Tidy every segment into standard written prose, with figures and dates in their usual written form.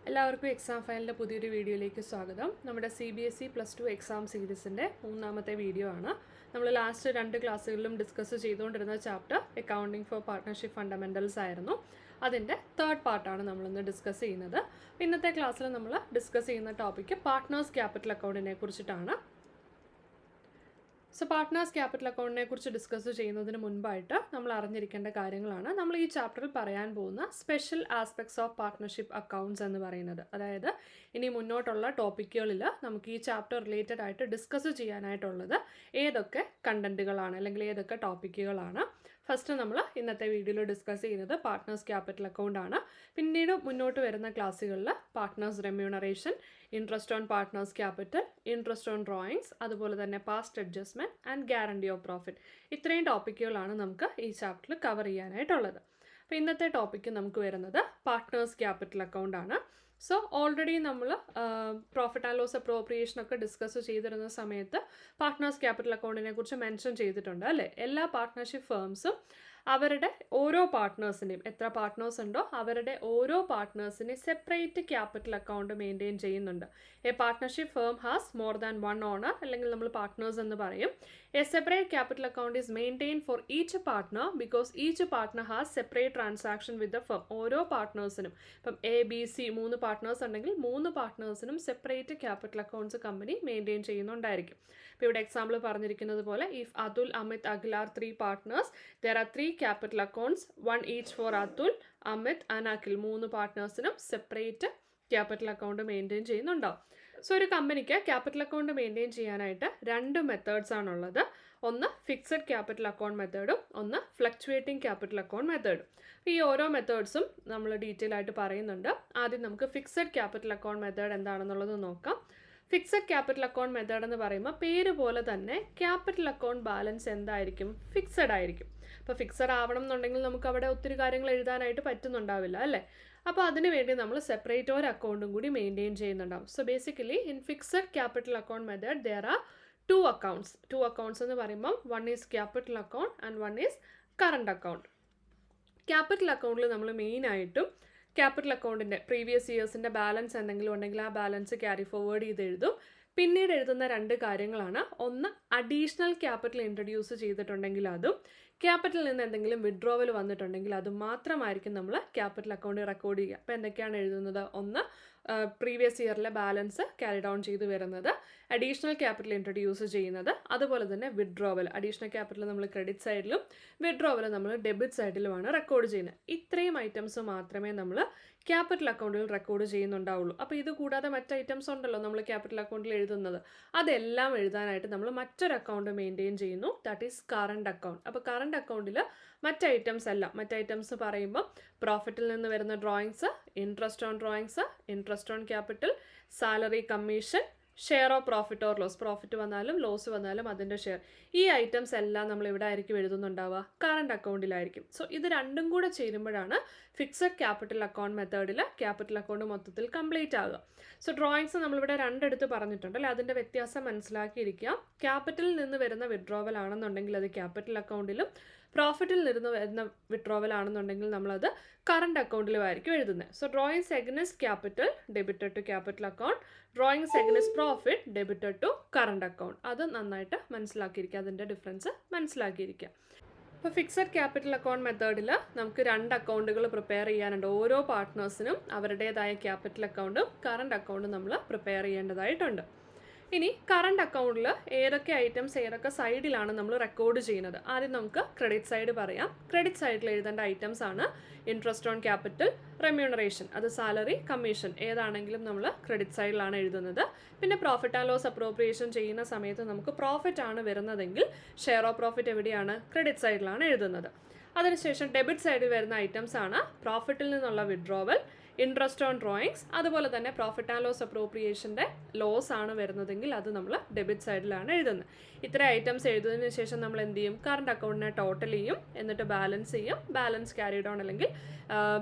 എല്ലാവർക്കും എക്സാം ഫയലിൻ്റെ പുതിയൊരു വീഡിയോയിലേക്ക് സ്വാഗതം. നമ്മുടെ CBSE +2 എക്സാം സീരീസിൻ്റെ മൂന്നാമത്തെ വീഡിയോ ആണ്. നമ്മൾ ലാസ്റ്റ് 2 ക്ലാസ്സുകളിലും ഡിസ്കസ് ചെയ്തുകൊണ്ടിരുന്ന ചാപ്റ്റർ അക്കൗണ്ടിങ് ഫോർ പാർട്ട്ണർഷിപ്പ് ഫണ്ടമെൻ്റൽസ് ആയിരുന്നു. അതിൻ്റെ തേർഡ് പാർട്ടാണ് നമ്മളിന്ന് ഡിസ്കസ് ചെയ്യുന്നത്. ഇന്നത്തെ ക്ലാസ്സിൽ നമ്മൾ ഡിസ്കസ് ചെയ്യുന്ന ടോപ്പിക്ക് പാർട്ട്നേഴ്സ് ക്യാപിറ്റൽ അക്കൗണ്ടിനെ കുറിച്ചിട്ടാണ്. സോ പാർട്ട്നേഴ്സ് ക്യാപിറ്റൽ അക്കൗണ്ടിനെ കുറിച്ച് ഡിസ്കസ് ചെയ്യുന്നതിന് മുൻപായിട്ട് നമ്മൾ അറിഞ്ഞിരിക്കേണ്ട കാര്യങ്ങളാണ് നമ്മൾ ഈ ചാപ്റ്ററിൽ പറയാൻ പോകുന്ന special aspects of partnership accounts എന്ന് പറയുന്നത്. അതായത് ഇനി മുന്നോട്ടുള്ള ടോപ്പിക്കുകളിൽ നമുക്ക് ഈ ചാപ്റ്റർ റിലേറ്റഡ് ആയിട്ട് ഡിസ്കസ് ചെയ്യാനായിട്ടുള്ളത് ഏതൊക്കെ കണ്ടന്റുകളാണ് അല്ലെങ്കിൽ ഏതൊക്കെ ടോപ്പിക്കുകളാണ്. ഫസ്റ്റ് നമ്മൾ ഇന്നത്തെ വീഡിയോയിൽ ഡിസ്കസ് ചെയ്യുന്നത് പാർട്ട്നേഴ്സ് ക്യാപിറ്റൽ അക്കൗണ്ട് ആണ്. പിന്നീട് മുന്നോട്ട് വരുന്ന ക്ലാസ്സുകളിൽ partners remuneration, interest on partners capital, interest on drawings, അതുപോലെ തന്നെ past adjustment and guarantee of profit, ഇത്രയും ടോപ്പിക്കുകളാണ് നമുക്ക് ഈ ചാപ്റ്ററിൽ കവർ ചെയ്യാനായിട്ടുള്ളത്. അപ്പോൾ ഇന്നത്തെ ടോപ്പിക്ക് നമുക്ക് വരുന്നത് പാർട്ട്നേഴ്സ് ക്യാപിറ്റൽ അക്കൗണ്ട് ആണ്. സോ ഓൾറെഡി നമ്മൾ പ്രോഫിറ്റ് ആൻഡ് ലോസ് അപ്രോപ്രിയേഷൻ ഒക്കെ ഡിസ്കസ് ചെയ്തിരുന്ന സമയത്ത് പാർട്ട്നേഴ്സ് ക്യാപിറ്റൽ അക്കൗണ്ടിനെ കുറിച്ച് മെൻഷൻ ചെയ്തിട്ടുണ്ട് അല്ലേ. എല്ലാ പാർട്ട്ണർഷിപ്പ് ഫേംസും അവരുടെ ഓരോ പാർട്ട്നേഴ്സിനെയും, എത്ര പാർട്ട്നേഴ്സ് ഉണ്ടോ അവരുടെ ഓരോ പാർട്ട്നേഴ്സിനെ സെപ്പറേറ്റ് ക്യാപിറ്റൽ അക്കൗണ്ട് മെയിൻറ്റെയിൻ ചെയ്യുന്നുണ്ട്. A partnership firm has more than one owner, അല്ലെങ്കിൽ നമ്മൾ പാർട്ട്നേഴ്സ് എന്ന് പറയും. A separate capital account is maintain for each partner because each partner has separate transaction with the firm. ഓരോ പാർട്ട്നേഴ്സിനും, ഇപ്പം ABC 3 partners ഉണ്ടെങ്കിൽ 3 പാർട്ട്നേഴ്സിനും separate capital accounts company maintain ചെയ്യുന്നുണ്ടായിരിക്കും. ഇപ്പോൾ ഇവിടെ എക്സാമ്പിൾ പറഞ്ഞിരിക്കുന്നത് പോലെ if Atul, Amit, Akhil are 3 partners, there are 3 capital accounts, one each for Atul, Amit and Akhil. 3 പാർട്ട്നേഴ്സിനും സെപ്പറേറ്റ് ക്യാപിറ്റൽ അക്കൗണ്ട് മെയിൻറ്റെയിൻ ചെയ്യുന്നുണ്ടാവും. സോ ഒരു കമ്പനിക്ക് ക്യാപിറ്റൽ അക്കൗണ്ട് മെയിൻറ്റെയിൻ ചെയ്യാനായിട്ട് 2 മെത്തേഡ്സ് ആണുള്ളത്. ഒന്ന് ഫിക്സഡ് ക്യാപിറ്റൽ അക്കൗണ്ട് മെത്തേഡും ഒന്ന് ഫ്ലക്ച്വേറ്റിംഗ് ക്യാപിറ്റൽ അക്കൗണ്ട് മെത്തേഡും. ഈ ഓരോ മെത്തേഡ്സും നമ്മൾ ഡീറ്റെയിൽ ആയിട്ട് പറയുന്നുണ്ട്. ആദ്യം നമുക്ക് ഫിക്സഡ് ക്യാപിറ്റൽ അക്കൗണ്ട് മെത്തേഡ് എന്താണെന്നുള്ളത് നോക്കാം. ഫിക്സഡ് ക്യാപിറ്റൽ അക്കൗണ്ട് മെത്തേഡ് എന്ന് പറയുമ്പോൾ പേര് പോലെ തന്നെ ക്യാപിറ്റൽ അക്കൗണ്ട് ബാലൻസ് എന്തായിരിക്കും, ഫിക്സഡ് ആയിരിക്കും. അപ്പോൾ ഫിക്സഡ് ആവണം എന്നുണ്ടെങ്കിൽ നമുക്ക് അവിടെ ഒത്തിരി കാര്യങ്ങൾ എഴുതാനായിട്ട് പറ്റുന്നുണ്ടാവില്ല അല്ലേ. അപ്പോൾ അതിന് വേണ്ടി നമ്മൾ സെപ്പറേറ്റ് ഒരു അക്കൗണ്ടും കൂടി മെയിൻറ്റെയിൻ ചെയ്യുന്നുണ്ടാവും. So basically in fixed capital account method there are 2 accounts എന്ന് പറയുമ്പോൾ one is capital account and one is current account. Capital അക്കൗണ്ടിൽ നമ്മൾ മെയിനായിട്ടും ക്യാപിറ്റൽ അക്കൗണ്ടിൻ്റെ പ്രീവിയസ് ഇയേഴ്സിൻ്റെ ബാലൻസ് എന്തെങ്കിലും ഉണ്ടെങ്കിൽ ആ ബാലൻസ് ക്യാരി ഫോർവേഡ് ചെയ്ത് എഴുതും. പിന്നീട് എഴുതുന്ന 2 കാര്യങ്ങളാണ്. ഒന്ന് അഡീഷണൽ ക്യാപിറ്റൽ ഇൻട്രൊഡ്യൂസ് ചെയ്തിട്ടുണ്ടെങ്കിൽ അതും, ക്യാപിറ്റലിൽ നിന്ന് എന്തെങ്കിലും വിഡ്രോവൽ വന്നിട്ടുണ്ടെങ്കിൽ അതും മാത്രമായിരിക്കും നമ്മൾ ക്യാപിറ്റൽ അക്കൗണ്ട് റെക്കോർഡ് ചെയ്യുക. അപ്പോൾ എന്തൊക്കെയാണ് എഴുതുന്നത്? ഒന്ന് പ്രീവിയസ് ഇയറിലെ ബാലൻസ് ക്യാരി ഡൗൺ ചെയ്ത് വരുന്നത്, അഡീഷണൽ ക്യാപിറ്റൽ ഇൻട്രൊഡ്യൂസ് ചെയ്യുന്നത്, അതുപോലെ തന്നെ വിഡ്രോവൽ. അഡീഷണൽ ക്യാപിറ്റൽ നമ്മൾ ക്രെഡിറ്റ് സൈഡിലും വിഡ്രോവൽ നമ്മൾ ഡെബിറ്റ് സൈഡിലുമാണ് റെക്കോർഡ് ചെയ്യുന്നത്. ഇത്രയും ഐറ്റംസ് മാത്രമേ നമ്മൾ ക്യാപിറ്റൽ അക്കൗണ്ടിൽ റെക്കോർഡ് ചെയ്യുന്നുണ്ടാവുള്ളൂ. അപ്പോൾ ഇത് കൂടാതെ മറ്റ് ഐറ്റംസ് ഉണ്ടല്ലോ നമ്മൾ ക്യാപിറ്റൽ അക്കൗണ്ടിൽ എഴുതുന്നത്, അതെല്ലാം എഴുതാനായിട്ട് നമ്മൾ മറ്റൊരു അക്കൗണ്ട് മെയിൻറ്റെയിൻ ചെയ്യുന്നു, ദാറ്റ് ഈസ് കറണ്ട് അക്കൗണ്ട്. അപ്പോൾ കറണ്ട് അക്കൗണ്ടിൽ മറ്റ് ഐറ്റംസ് പറയുമ്പോൾ പ്രോഫിറ്റിൽ നിന്ന് വരുന്ന drawings, interest on drawings, interest on capital, salary, commission, share of profit or loss, profit വന്നാലും ലോസ് വന്നാലും അതിൻ്റെ ഷെയർ, ഈ ഐറ്റംസ് എല്ലാം നമ്മൾ ഇവിടെ ആയിരിക്കും എഴുതുന്നുണ്ടാവുക, കറണ്ട് അക്കൗണ്ടിലായിരിക്കും. സോ ഇത് രണ്ടും കൂടെ ചേരുമ്പോഴാണ് ഫിക്സഡ് ക്യാപിറ്റൽ അക്കൗണ്ട് മെത്തേഡിൽ ക്യാപിറ്റൽ അക്കൗണ്ട് മൊത്തത്തിൽ കംപ്ലീറ്റ് ആകുക. സോ ഡ്രോയിങ്സ് നമ്മളിവിടെ 2 എടുത്ത് പറഞ്ഞിട്ടുണ്ട് അല്ലേ. അതിൻ്റെ വ്യത്യാസം മനസ്സിലാക്കിയിരിക്കുക. ക്യാപിറ്റലിൽ നിന്ന് വരുന്ന വിഡ്രോവൽ ആണെന്നുണ്ടെങ്കിൽ അത് ക്യാപിറ്റൽ അക്കൗണ്ടിലും, പ്രോഫിറ്റിൽ നിന്ന് വരുന്ന വിഡ്രോവൽ ആണെന്നുണ്ടെങ്കിൽ നമ്മളത് കറണ്ട് അക്കൗണ്ടിലുമായിരിക്കും എഴുതുന്നത്. So drawings against capital debited to capital account, drawings against profit debited to current account. അത് നന്നായിട്ട് മനസ്സിലാക്കിയിരിക്കുക, അതിൻ്റെ ഡിഫറൻസ് മനസ്സിലാക്കിയിരിക്കുക. ഇപ്പോൾ ഫിക്സഡ് ക്യാപിറ്റൽ അക്കൗണ്ട് മെത്തേഡിൽ നമുക്ക് 2 അക്കൗണ്ടുകൾ പ്രിപ്പയർ ചെയ്യാനുണ്ട്. ഓരോ പാർട്ട്നേഴ്സിനും അവരുടേതായ ക്യാപിറ്റൽ അക്കൗണ്ടും കറണ്ട് അക്കൗണ്ടും നമ്മൾ പ്രിപ്പയർ ചെയ്യേണ്ടതായിട്ടുണ്ട്. ഇനി കറണ്ട് അക്കൗണ്ടിൽ ഏതൊക്കെ ഐറ്റംസ് ഏതൊക്കെ സൈഡിലാണ് നമ്മൾ റെക്കോർഡ് ചെയ്യുന്നത്? ആദ്യം നമുക്ക് ക്രെഡിറ്റ് സൈഡ് പറയാം. ക്രെഡിറ്റ് സൈഡിൽ എഴുതേണ്ട ഐറ്റംസ് ആണ് ഇൻട്രസ്റ്റ് ഓൺ ക്യാപിറ്റൽ, റെമ്യൂണറേഷൻ, അത് സാലറി, കമ്മീഷൻ ഏതാണെങ്കിലും നമ്മൾ ക്രെഡിറ്റ് സൈഡിലാണ് എഴുതുന്നത്. പിന്നെ പ്രോഫിറ്റ് ആൻഡ് ലോസ് അപ്രോപ്രിയേഷൻ ചെയ്യുന്ന സമയത്ത് നമുക്ക് പ്രോഫിറ്റ് ആണ് വരുന്നതെങ്കിൽ ഷെയർ ഓഫ് പ്രോഫിറ്റ് എവിടെയാണ്? ക്രെഡിറ്റ് സൈഡിലാണ് എഴുതുന്നത്. അതിനുശേഷം ഡെബിറ്റ് സൈഡിൽ വരുന്ന ഐറ്റംസ് ആണ് പ്രോഫിറ്റിൽ നിന്നുള്ള വിഡ്രോവൽ, ഇൻട്രസ്റ്റ് ഓൺ ഡ്രോയിങ്സ്, അതുപോലെ തന്നെ പ്രോഫിറ്റ് ആൻഡ് ലോസ് അപ്രോപ്രിയേഷൻ്റെ ലോസ് ആണ് വരുന്നതെങ്കിൽ അത് നമ്മൾ ഡെബിറ്റ് സൈഡിലാണ് എഴുതുന്നത്. ഇത്ര ഐറ്റംസ് എഴുതുന്നതിന് ശേഷം നമ്മൾ എന്ത് ചെയ്യും? കറണ്ട് അക്കൗണ്ടിനെ ടോട്ടൽ ചെയ്യും, എന്നിട്ട് ബാലൻസ് ചെയ്യും. ബാലൻസ് ക്യാരി ഡൗൺ അല്ലെങ്കിൽ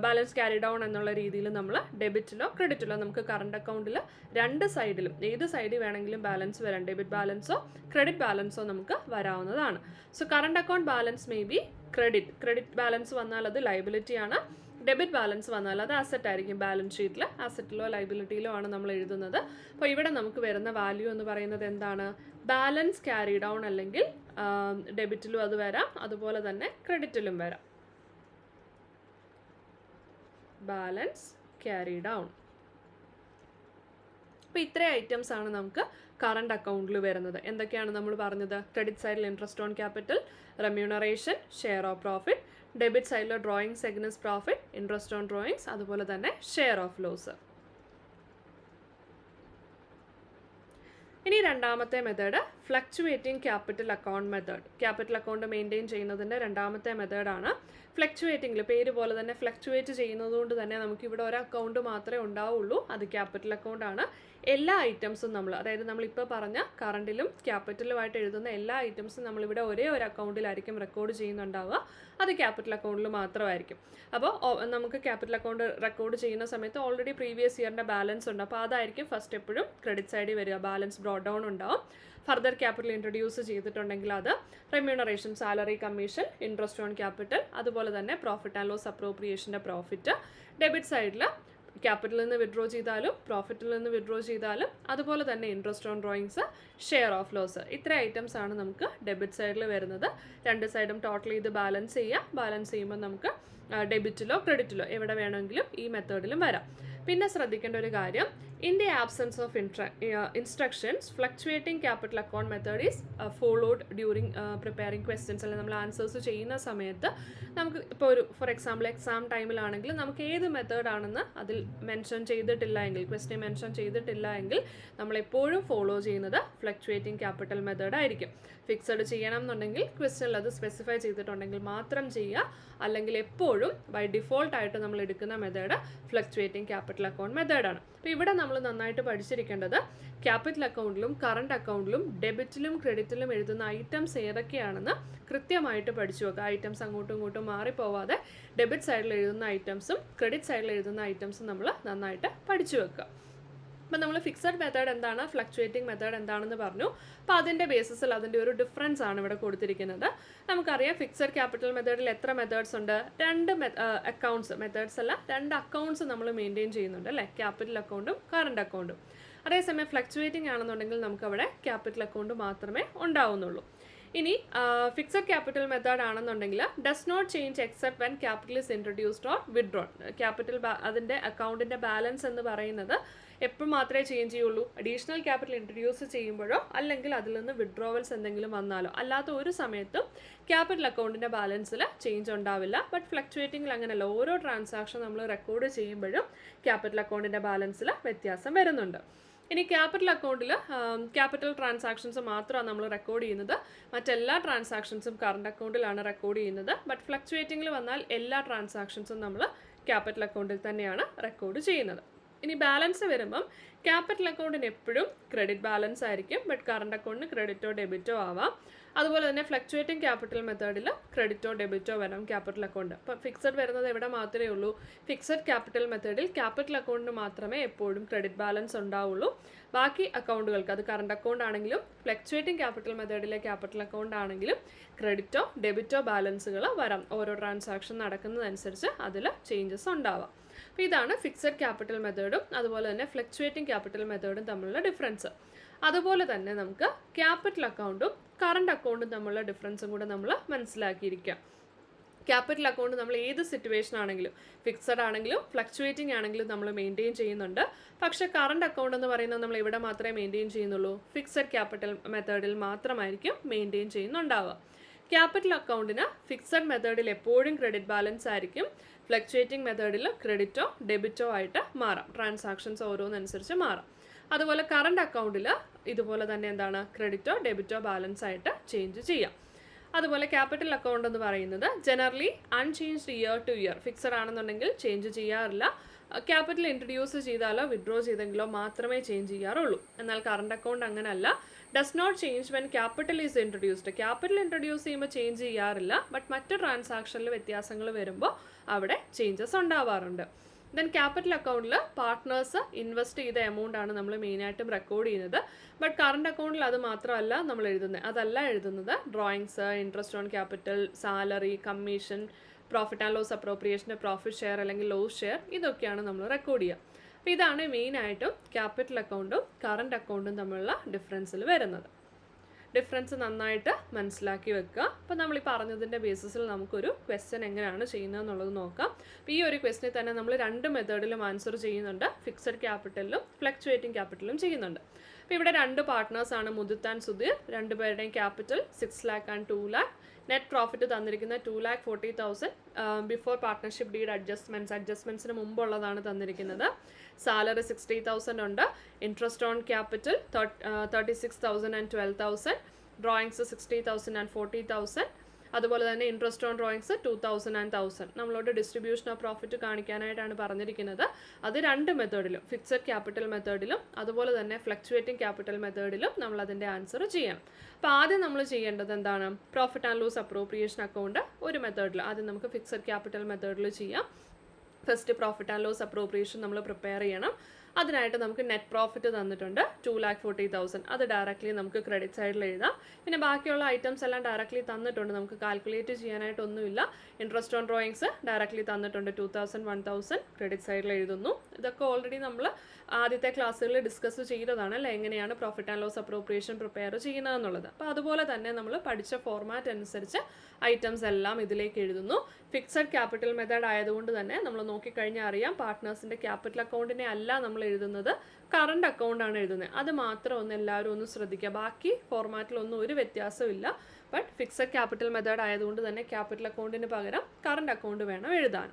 ബാലൻസ് ക്യാരി ഡൗൺ എന്നുള്ള രീതിയിൽ നമ്മൾ ഡെബിറ്റിലോ ക്രെഡിറ്റിലോ നമുക്ക് കറണ്ട് അക്കൗണ്ടിൽ 2 സൈഡിലും ഏത് സൈഡിൽ വേണമെങ്കിലും ബാലൻസ് വരാം. ഡെബിറ്റ് ബാലൻസോ ക്രെഡിറ്റ് ബാലൻസോ നമുക്ക് വരാവുന്നതാണ്. So current account balance may be credit balance വന്നാൽ അത് ലയബിലിറ്റി ആണ്. ഡെബിറ്റ് ബാലൻസ് വന്നാൽ അത് അസറ്റ് ആയിരിക്കും, ബാലൻസ് ഷീറ്റിൽ അസറ്റിലോ ലൈബിലിറ്റിയിലോ ആണ് നമ്മൾ എഴുതുന്നത്. അപ്പോൾ ഇവിടെ നമുക്ക് വരുന്ന വാല്യൂ എന്ന് പറയുന്നത് എന്താണ്? ബാലൻസ് ക്യാരി ഡൗൺ, അല്ലെങ്കിൽ ഡെബിറ്റിലും അത് വരാം, അതുപോലെ തന്നെ ക്രെഡിറ്റിലും വരാം. Balance carry down. അപ്പോൾ ഇത്രയും ഐറ്റംസ് ആണ് നമുക്ക് കറണ്ട് അക്കൗണ്ടിൽ വരുന്നത്. എന്തൊക്കെയാണ് നമ്മൾ പറഞ്ഞത്? ക്രെഡിറ്റ് സൈഡിൽ interest on capital, remuneration, share of profit. Debit സൈഡിൽ drawings against profit, interest on drawings, അതുപോലെ തന്നെ ഷെയർ ഓഫ് ലോസ്. ഇനി രണ്ടാമത്തെ method fluctuating capital account method. Capital account maintain ചെയ്യുന്നതിൻ്റെ രണ്ടാമത്തെ മെത്തേഡാണ് ഫ്ലക്ച്വേറ്റിംഗിൽ. പേര് പോലെ തന്നെ ഫ്ലക്ച്വേറ്റ് ചെയ്യുന്നതുകൊണ്ട് തന്നെ നമുക്കിവിടെ ഒരു അക്കൗണ്ട് മാത്രമേ ഉണ്ടാവുള്ളൂ, അത് ക്യാപിറ്റൽ അക്കൗണ്ട് ആണ്. എല്ലാ ഐറ്റംസും നമ്മൾ, അതായത് നമ്മളിപ്പോൾ പറഞ്ഞ കറണ്ടിലും ക്യാപിറ്റലുമായിട്ട് എഴുതുന്ന എല്ലാ ഐറ്റംസും നമ്മളിവിടെ ഒരേ ഒരു അക്കൗണ്ടിലായിരിക്കും റെക്കോർഡ് ചെയ്യുന്നുണ്ടാവുക, അത് ക്യാപിറ്റൽ അക്കൗണ്ടിൽ മാത്രമായിരിക്കും. അപ്പോൾ നമുക്ക് ക്യാപിറ്റൽ അക്കൗണ്ട് റെക്കോർഡ് ചെയ്യുന്ന സമയത്ത് ഓൾറെഡി പ്രീവിയസ് ഇയറിൻ്റെ ബാലൻസ് ഉണ്ട്, അപ്പോൾ അതായിരിക്കും ഫസ്റ്റ് എപ്പോഴും ക്രെഡിറ്റ് സൈഡിൽ വരിക, ബാലൻസ് ബ്രോഡ് ഡൗൺ ഉണ്ടാവും. ഫർദർ ക്യാപിറ്റൽ ഇൻട്രൊഡ്യൂസ് ചെയ്തിട്ടുണ്ടെങ്കിൽ അത് remuneration, salary, commission, interest on capital, അതുപോലെ തന്നെ പ്രോഫിറ്റ് ആൻഡ് ലോസ് അപ്രോപ്രിയേഷൻ്റെ പ്രോഫിറ്റ്. ഡെബിറ്റ് സൈഡിൽ ക്യാപിറ്റലിൽ നിന്ന് വിഡ്രോ ചെയ്താലും പ്രോഫിറ്റിൽ നിന്ന് വിഡ്രോ ചെയ്താലും, അതുപോലെ തന്നെ interest on drawings, share of loss. ഇത്ര ഐറ്റംസ് ആണ് നമുക്ക് ഡെബിറ്റ് സൈഡിൽ വരുന്നത്. രണ്ട് സൈഡും ടോട്ടൽ ചെയ്ത് ബാലൻസ് ചെയ്യുക. ബാലൻസ് ചെയ്യുമ്പോൾ നമുക്ക് ഡെബിറ്റിലോ ക്രെഡിറ്റിലോ എവിടെ വേണമെങ്കിലും ഈ മെത്തേഡിലും വരാം. പിന്നെ ശ്രദ്ധിക്കേണ്ട ഒരു കാര്യം, in the absence of instructions fluctuating capital account method is followed during preparing questions, അല്ലെങ്കിൽ നമ്മൾ ആൻസേഴ്സ് ചെയ്യുന്ന സമയത്ത് നമുക്ക് ഇപ്പോൾ ഒരു ഫോർ എക്സാമ്പിൾ എക്സാം ടൈമിലാണെങ്കിൽ നമുക്ക് ഏത് മെത്തേഡാണെന്ന് അതിൽ മെൻഷൻ ചെയ്തിട്ടില്ല എങ്കിൽ, ക്വസ്റ്റ്യൻ മെൻഷൻ ചെയ്തിട്ടില്ല എങ്കിൽ നമ്മളെപ്പോഴും ഫോളോ ചെയ്യുന്നത് ഫ്ലക്ച്വേറ്റിംഗ് ക്യാപിറ്റൽ മെത്തേഡ് ആയിരിക്കും. ഫിക്സഡ് ചെയ്യണം എന്നുണ്ടെങ്കിൽ ക്വസ്റ്റ്യനിൽ അത് സ്പെസിഫൈ ചെയ്തിട്ടുണ്ടെങ്കിൽ മാത്രം ചെയ്യുക, അല്ലെങ്കിൽ എപ്പോഴും ബൈ ഡിഫോൾട്ടായിട്ട് നമ്മൾ എടുക്കുന്ന മെത്തേഡ് ഫ്ലക്ച്വേറ്റിംഗ് ക്യാപിറ്റൽ അക്കൗണ്ട് മെത്തേഡാണ്. അപ്പോൾ ഇവിടെ നമ്മൾ നന്നായിട്ട് പഠിച്ചിരിക്കേണ്ടത് ക്യാപിറ്റൽ അക്കൗണ്ടിലും കറണ്ട് അക്കൗണ്ടിലും ഡെബിറ്റിലും ക്രെഡിറ്റിലും എഴുതുന്ന ഐറ്റംസ് ഏതൊക്കെയാണെന്ന് കൃത്യമായിട്ട് പഠിച്ചു വെക്കുക. ഐറ്റംസ് അങ്ങോട്ടും ഇങ്ങോട്ടും മാറിപ്പോവാതെ ഡെബിറ്റ് സൈഡിൽ എഴുതുന്ന ഐറ്റംസും ക്രെഡിറ്റ് സൈഡിൽ എഴുതുന്ന ഐറ്റംസും നമ്മൾ നന്നായിട്ട് പഠിച്ചു വെക്കുക. അപ്പോൾ നമ്മൾ ഫിക്സഡ് മെത്തേഡ് എന്താണ്, ഫ്ലക്ച്വേറ്റിംഗ് മെത്തേഡ് എന്താണെന്ന് പറഞ്ഞു. അപ്പോൾ അതിൻ്റെ ബേസിസിൽ അതിൻ്റെ ഒരു ഡിഫറൻസ് ആണ് ഇവിടെ കൊടുത്തിരിക്കുന്നത്. നമുക്കറിയാം ഫിക്സഡ് ക്യാപിറ്റൽ മെത്തേഡിൽ എത്ര മെത്തേഡ്സ് ഉണ്ട്? രണ്ട് അക്കൗണ്ട്സ്, മെത്തേഡ്സ് അല്ല, രണ്ട് അക്കൗണ്ട്സ് നമ്മൾ മെയിൻറ്റെയിൻ ചെയ്യുന്നുണ്ട് അല്ലേ, ക്യാപിറ്റൽ അക്കൗണ്ടും കറണ്ട് അക്കൗണ്ടും. അതേസമയം ഫ്ലക്ച്വേറ്റിംഗ് ആണെന്നുണ്ടെങ്കിൽ നമുക്കവിടെ ക്യാപിറ്റൽ അക്കൗണ്ട് മാത്രമേ ഉണ്ടാവുന്നുള്ളൂ. ഇനി ഫിക്സഡ് ക്യാപിറ്റൽ മെത്തേഡ് ആണെന്നുണ്ടെങ്കിൽ does not change except when capital is introduced or withdrawn. Capital അതിൻ്റെ അക്കൗണ്ടിൻ്റെ ബാലൻസ് എന്ന് പറയുന്നത് എപ്പോൾ മാത്രമേ ചേഞ്ച് ചെയ്യുള്ളൂ? അഡീഷണൽ ക്യാപിറ്റൽ ഇൻട്രൊഡ്യൂസ് ചെയ്യുമ്പോഴോ അല്ലെങ്കിൽ അതിൽ നിന്ന് വിഡ്രോവൽസ് എന്തെങ്കിലും വന്നാലോ, അല്ലാത്ത ഒരു സമയത്തും ക്യാപിറ്റൽ അക്കൗണ്ടിൻ്റെ ബാലൻസിൽ ചേഞ്ച് ഉണ്ടാവില്ല. ബട്ട് ഫ്ലക്ച്വേറ്റിംഗിൽ അങ്ങനെയല്ല, ഓരോ ട്രാൻസാക്ഷൻ നമ്മൾ റെക്കോർഡ് ചെയ്യുമ്പോഴും ക്യാപിറ്റൽ അക്കൗണ്ടിൻ്റെ ബാലൻസിൽ വ്യത്യാസം വരുന്നുണ്ട്. ഇനി ക്യാപിറ്റൽ അക്കൗണ്ടിൽ ക്യാപിറ്റൽ ട്രാൻസാക്ഷൻസ് മാത്രമാണ് നമ്മൾ റെക്കോർഡ് ചെയ്യുന്നത്, മറ്റെല്ലാ ട്രാൻസാക്ഷൻസും കറണ്ട് അക്കൗണ്ടിലാണ് റെക്കോർഡ് ചെയ്യുന്നത്. ബട്ട് ഫ്ലക്ച്വേറ്റിംഗിൽ വന്നാൽ എല്ലാ ട്രാൻസാക്ഷൻസും നമ്മൾ ക്യാപിറ്റൽ അക്കൗണ്ടിൽ തന്നെയാണ് റെക്കോർഡ് ചെയ്യുന്നത്. ഇനി ബാലൻസ് വരുമ്പം ക്യാപിറ്റൽ അക്കൗണ്ടിന് എപ്പോഴും ക്രെഡിറ്റ് ബാലൻസ് ആയിരിക്കും, ബട്ട് കറണ്ട് അക്കൗണ്ടിന് ക്രെഡിറ്റോ ഡെബിറ്റോ ആവാം. അതുപോലെ തന്നെ ഫ്ലക്ച്വേറ്റിംഗ് ക്യാപിറ്റൽ മെത്തേഡിൽ ക്രെഡിറ്റോ ഡെബിറ്റോ വരാം ക്യാപിറ്റൽ അക്കൗണ്ട്. അപ്പോൾ ഫിക്സഡ് വരുന്നത് എവിടെ മാത്രമേ ഉള്ളൂ? ഫിക്സഡ് ക്യാപിറ്റൽ മെത്തേഡിൽ ക്യാപിറ്റൽ അക്കൗണ്ടിന് മാത്രമേ എപ്പോഴും ക്രെഡിറ്റ് ബാലൻസ് ഉണ്ടാവുള്ളൂ. ബാക്കി അക്കൗണ്ടുകൾക്ക്, അത് കറണ്ട് അക്കൗണ്ട് ആണെങ്കിലും ഫ്ലക്ച്വേറ്റിംഗ് ക്യാപിറ്റൽ മെത്തേഡിലെ ക്യാപിറ്റൽ അക്കൗണ്ട് ആണെങ്കിലും ക്രെഡിറ്റോ ഡെബിറ്റോ ബാലൻസുകൾ വരാം. ഓരോ ട്രാൻസാക്ഷൻ നടക്കുന്നതനുസരിച്ച് അതിൽ ചേഞ്ചസ് ഉണ്ടാവാം. അപ്പോൾ ഇതാണ് ഫിക്സഡ് ക്യാപിറ്റൽ മെത്തേഡും അതുപോലെ തന്നെ ഫ്ലക്ച്വേറ്റിംഗ് ക്യാപിറ്റൽ മെത്തേഡും തമ്മിലുള്ള ഡിഫറൻസ്. അതുപോലെ തന്നെ നമുക്ക് ക്യാപിറ്റൽ അക്കൗണ്ടും കറണ്ട് അക്കൗണ്ടും തമ്മിലുള്ള ഡിഫറൻസും കൂടെ നമ്മൾ മനസ്സിലാക്കിയിരിക്കുക. ക്യാപിറ്റൽ അക്കൗണ്ട് നമ്മൾ ഏത് സിറ്റുവേഷൻ ആണെങ്കിലും, ഫിക്സഡ് ആണെങ്കിലും ഫ്ലക്ച്വേറ്റിംഗ് ആണെങ്കിലും നമ്മൾ മെയിൻറ്റെയിൻ ചെയ്യുന്നുണ്ട്. പക്ഷേ കറണ്ട് അക്കൗണ്ട് എന്ന് പറയുന്നത് നമ്മൾ എവിടെ മാത്രമേ മെയിൻറ്റെയിൻ ചെയ്യുന്നുള്ളൂ? ഫിക്സഡ് ക്യാപിറ്റൽ മെത്തേഡിൽ മാത്രമായിരിക്കും മെയിൻറ്റെയിൻ ചെയ്യുന്നുണ്ടാവുക. ക്യാപിറ്റൽ അക്കൗണ്ടിന് ഫിക്സഡ് മെത്തേഡിൽ എപ്പോഴും ക്രെഡിറ്റ് ബാലൻസ് ആയിരിക്കും, ഫ്ലക്ച്വേറ്റിംഗ് മെത്തേഡിൽ ക്രെഡിറ്റോ ഡെബിറ്റോ ആയിട്ട് മാറാം, ട്രാൻസാക്ഷൻസ് ഓരോന്നനുസരിച്ച് മാറാം. അതുപോലെ കറണ്ട് അക്കൗണ്ടിൽ ഇതുപോലെ തന്നെ എന്താണ്, ക്രെഡിറ്റോ ഡെബിറ്റോ ബാലൻസ് ആയിട്ട് ചേഞ്ച് ചെയ്യാം. അതുപോലെ ക്യാപിറ്റൽ അക്കൗണ്ട് എന്ന് പറയുന്നത് generally unchanged year to year, fixed ആണെന്നുണ്ടെങ്കിൽ ചേഞ്ച് ചെയ്യാറില്ല. ക്യാപിറ്റൽ ഇൻട്രൊഡ്യൂസ് ചെയ്താലോ വിഡ്രോ ചെയ്തെങ്കിലോ മാത്രമേ ചേഞ്ച് ചെയ്യാറുള്ളൂ. എന്നാൽ കറണ്ട് അക്കൗണ്ട് അങ്ങനെയല്ല, does not change when capital is introduced. Capital introduce ചെയ്യുമ്പോൾ ചേഞ്ച് ചെയ്യാറില്ല, ബട്ട് മറ്റ് ട്രാൻസാക്ഷനിൽ വ്യത്യാസങ്ങൾ വരുമ്പോൾ അവിടെ ചേഞ്ചസ് ഉണ്ടാവാറുണ്ട്. ദെൻ ക്യാപിറ്റൽ അക്കൗണ്ടിൽ പാർട്ട്നേഴ്സ് ഇൻവെസ്റ്റ് ചെയ്ത എമൗണ്ട് ആണ് നമ്മൾ മെയിനായിട്ടും റെക്കോർഡ് ചെയ്യുന്നത്. ബട്ട് കറണ്ട് അക്കൗണ്ടിൽ അത് മാത്രമല്ല നമ്മൾ എഴുതുന്നത്, അതല്ല എഴുതുന്നത്. Drawings, interest on capital, salary, commission, profit and loss അപ്രോപ്രിയേഷൻ്റെ പ്രോഫിറ്റ് ഷെയർ അല്ലെങ്കിൽ ലോസ് ഷെയർ, ഇതൊക്കെയാണ് നമ്മൾ റെക്കോർഡ് ചെയ്യുക. അപ്പോൾ ഇതാണ് മെയിനായിട്ടും ക്യാപിറ്റൽ അക്കൗണ്ടും കറണ്ട് അക്കൗണ്ടും തമ്മിലുള്ള ഡിഫറൻസിൽ വരുന്നത്. ഡിഫറൻസ് നന്നായിട്ട് മനസ്സിലാക്കി വെക്കുക. അപ്പോൾ നമ്മൾ ഈ പറഞ്ഞതിൻ്റെ ബേസിസിൽ നമുക്കൊരു ക്വസ്റ്റ്യൻ എങ്ങനെയാണ് ചെയ്യുന്നത് എന്നുള്ളത് നോക്കാം. അപ്പോൾ ഈ ഒരു ക്വസ്റ്റ്യനിൽ തന്നെ നമ്മൾ 2 മെത്തേഡിലും ആൻസർ ചെയ്യുന്നുണ്ട്. ഫിക്സഡ് ക്യാപിറ്റലിലും ഫ്ലക്ച്വേറ്റിംഗ് ക്യാപിറ്റലും ചെയ്യുന്നുണ്ട്. അപ്പോൾ ഇവിടെ 2 പാർട്ട്നേഴ്സാണ് മുദിത്ത് ആൻഡ് സുധീർ. 2 പേരുടെയും capital 6 lakh and 2 lakh. Net profit തന്നിരിക്കുന്ന 2,40,000 ബിഫോർ പാർട്ട്ണർഷിപ്പ് ഡീഡ് അഡ്ജസ്റ്റ്മെൻറ്റ്സിന് മുമ്പുള്ളതാണ് തന്നിരിക്കുന്നത്. സാലറി 60,000 ഉണ്ട്. Interest on capital 36,000 and 12,000. Drawings 60,000 and 40,000. അതുപോലെ തന്നെ ഇൻട്രസ്റ്റ് ഓൺ ഡ്രോയിങ്സ് 2,000 ആൻഡ് 1,000. നമ്മളോട് ഡിസ്ട്രിബ്യൂഷൻ ഓഫ് പ്രോഫിറ്റ് കാണിക്കാനായിട്ടാണ് പറഞ്ഞിരിക്കുന്നത്. അത് 2 മെത്തേഡിലും, ഫിക്സഡ് ക്യാപിറ്റൽ മെത്തേഡിലും അതുപോലെ തന്നെ ഫ്ലക്ച്വേറ്റിംഗ് ക്യാപിറ്റൽ മെത്തേഡിലും നമ്മൾ അതിൻ്റെ ആൻസർ ചെയ്യണം. അപ്പോൾ ആദ്യം നമ്മൾ ചെയ്യേണ്ടത് എന്താണ്? Profit and loss appropriation account ഒരു മെത്തേഡിൽ, ആദ്യം നമുക്ക് ഫിക്സഡ് ക്യാപിറ്റൽ മെത്തേഡിൽ ചെയ്യാം. First profit and loss appropriation നമ്മൾ പ്രിപ്പയർ ചെയ്യണം. അതിനായിട്ട് നമുക്ക് നെറ്റ് പ്രോഫിറ്റ് തന്നിട്ടുണ്ട് 2,40,000. അത് ഡയറക്റ്റ്ലി നമുക്ക് ക്രെഡിറ്റ് സൈഡിൽ എഴുതാം. പിന്നെ ബാക്കിയുള്ള ഐറ്റംസ് എല്ലാം ഡയറക്റ്റ്ലി തന്നിട്ടുണ്ട്, നമുക്ക് കാൽക്കുലേറ്റ് ചെയ്യാനായിട്ടൊന്നുമില്ല. ഇൻട്രസ്റ്റ് ഓൺ ഡ്രോയിങ്സ് ഡയറക്റ്റ്ലി തന്നിട്ടുണ്ട് 2,000 1,000 ക്രെഡിറ്റ് സൈഡിൽ എഴുതുന്നു. ഇതൊക്കെ ഓൾറെഡി നമ്മൾ ആദ്യത്തെ ക്ലാസ്സുകളിൽ ഡിസ്കസ് ചെയ്തതാണ് അല്ലേ, എങ്ങനെയാണ് profit and loss appropriation prepare ചെയ്യുന്നതെന്നുള്ളത്. അപ്പോൾ അതുപോലെ തന്നെ നമ്മൾ പഠിച്ച ഫോർമാറ്റ് അനുസരിച്ച് ഐറ്റംസ് എല്ലാം ഇതിലേക്ക് എഴുതുന്നു. ഫിക്സഡ് ക്യാപിറ്റൽ മെത്തേഡ് ആയതുകൊണ്ട് തന്നെ നമ്മൾ നോക്കിക്കഴിഞ്ഞാൽ അറിയാം, പാർട്ട്നേഴ്സിൻ്റെ ക്യാപിറ്റൽ അക്കൗണ്ടിനെ അല്ല നമ്മൾ എഴുതുന്നത്, കറണ്ട് അക്കൗണ്ടാണ് എഴുതുന്നത്. അത് മാത്രം ഒന്ന് എല്ലാവരും ഒന്ന് ശ്രദ്ധിക്കുക. ബാക്കി ഫോർമാറ്റിലൊന്നും ഒരു വ്യത്യാസമില്ല. ബട്ട് ഫിക്സഡ് ക്യാപിറ്റൽ മെത്തേഡ് ആയതുകൊണ്ട് തന്നെ ക്യാപിറ്റൽ അക്കൗണ്ടിന് പകരം കറണ്ട് അക്കൗണ്ട് വേണം എഴുതാൻ.